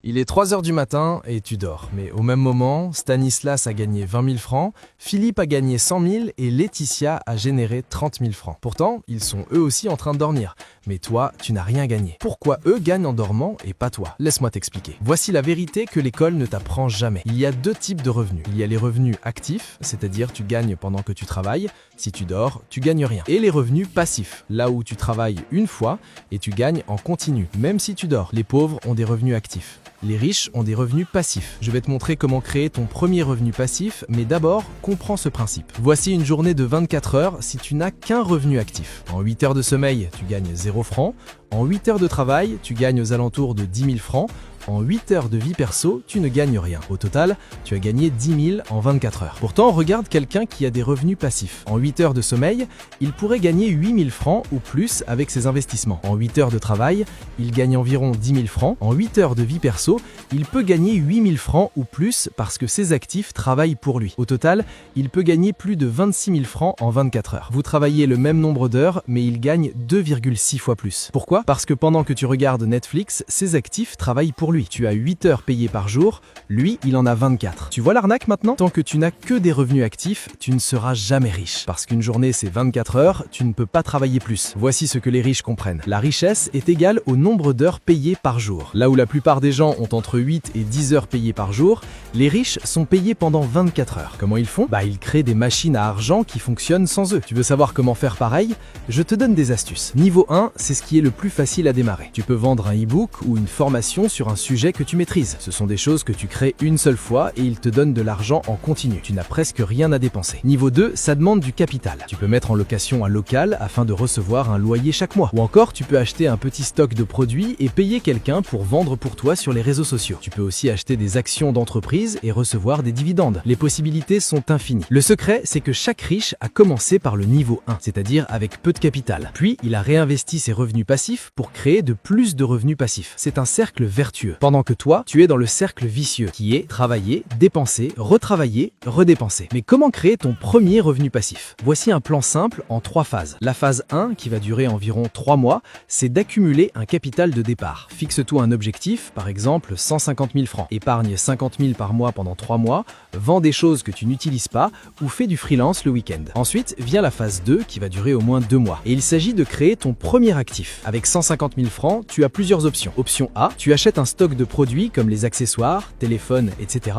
Il est 3 heures du matin et tu dors. Mais au même moment, Stanislas a gagné 20 000 francs, Philippe a gagné 100 000 et Laetitia a généré 30 000 francs. Pourtant, ils sont eux aussi en train de dormir. Mais toi, tu n'as rien gagné. Pourquoi eux gagnent en dormant et pas toi? Laisse-moi t'expliquer. Voici la vérité que l'école ne t'apprend jamais. Il y a deux types de revenus. Il y a les revenus actifs, c'est-à-dire tu gagnes pendant que tu travailles. Si tu dors, tu gagnes rien. Et les revenus passifs, là où tu travailles une fois et tu gagnes en continu, même si tu dors. Les pauvres ont des revenus actifs. Les riches ont des revenus passifs. Je vais te montrer comment créer ton premier revenu passif, mais d'abord, comprends ce principe. Voici une journée de 24 heures si tu n'as qu'un revenu actif. En 8 heures de sommeil, tu gagnes 0 francs. En 8 heures de travail, tu gagnes aux alentours de 10 000 francs. En 8 heures de vie perso, tu ne gagnes rien. Au total, tu as gagné 10 000 en 24 heures. Pourtant, regarde quelqu'un qui a des revenus passifs. En 8 heures de sommeil, il pourrait gagner 8 000 francs ou plus avec ses investissements. En 8 heures de travail, il gagne environ 10 000 francs. En 8 heures de vie perso, il peut gagner 8 000 francs ou plus parce que ses actifs travaillent pour lui. Au total, il peut gagner plus de 26 000 francs en 24 heures. Vous travaillez le même nombre d'heures, mais il gagne 2,6 fois plus. Pourquoi? Parce que pendant que tu regardes Netflix, ses actifs travaillent pour lui. Tu as 8 heures payées par jour, lui, il en a 24. Tu vois l'arnaque maintenant? Tant que tu n'as que des revenus actifs, tu ne seras jamais riche. Parce qu'une journée, c'est 24 heures, tu ne peux pas travailler plus. Voici ce que les riches comprennent. La richesse est égale au nombre d'heures payées par jour. Là où la plupart des gens ont entre 8 et 10 heures payées par jour, les riches sont payés pendant 24 heures. Comment ils font? Ils créent des machines à argent qui fonctionnent sans eux. Tu veux savoir comment faire pareil? Je te donne des astuces. Niveau 1, c'est ce qui est le plus facile à démarrer. Tu peux vendre un e-book ou une formation sur un sujet que tu maîtrises. Ce sont des choses que tu crées une seule fois et ils te donnent de l'argent en continu. Tu n'as presque rien à dépenser. Niveau 2, ça demande du capital. Tu peux mettre en location un local afin de recevoir un loyer chaque mois. Ou encore, tu peux acheter un petit stock de produits et payer quelqu'un pour vendre pour toi sur les réseaux sociaux. Tu peux aussi acheter des actions d'entreprise et recevoir des dividendes. Les possibilités sont infinies. Le secret, c'est que chaque riche a commencé par le niveau 1, c'est-à-dire avec peu de capital. Puis, il a réinvesti ses revenus passifs pour créer de plus de revenus passifs. C'est un cercle vertueux. Pendant que toi, tu es dans le cercle vicieux, qui est travailler, dépenser, retravailler, redépenser. Mais comment créer ton premier revenu passif? Voici un plan simple en 3 phases. La phase 1, qui va durer environ 3 mois, c'est d'accumuler un capital de départ. Fixe-toi un objectif, par exemple 150 000 francs. Épargne 50 000 par mois pendant 3 mois, vends des choses que tu n'utilises pas ou fais du freelance le week-end. Ensuite, vient la phase 2, qui va durer au moins 2 mois. Et il s'agit de créer ton premier actif. Avec 150 000 francs, tu as plusieurs options. Option A, tu achètes un stock de produits comme les accessoires, téléphones, etc.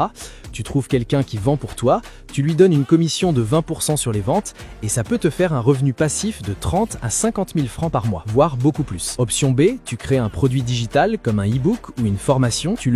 Tu trouves quelqu'un qui vend pour toi, tu lui donnes une commission de 20% sur les ventes et ça peut te faire un revenu passif de 30 à 50 000 francs par mois, voire beaucoup plus. Option B, tu crées un produit digital comme un e-book ou une formation, tu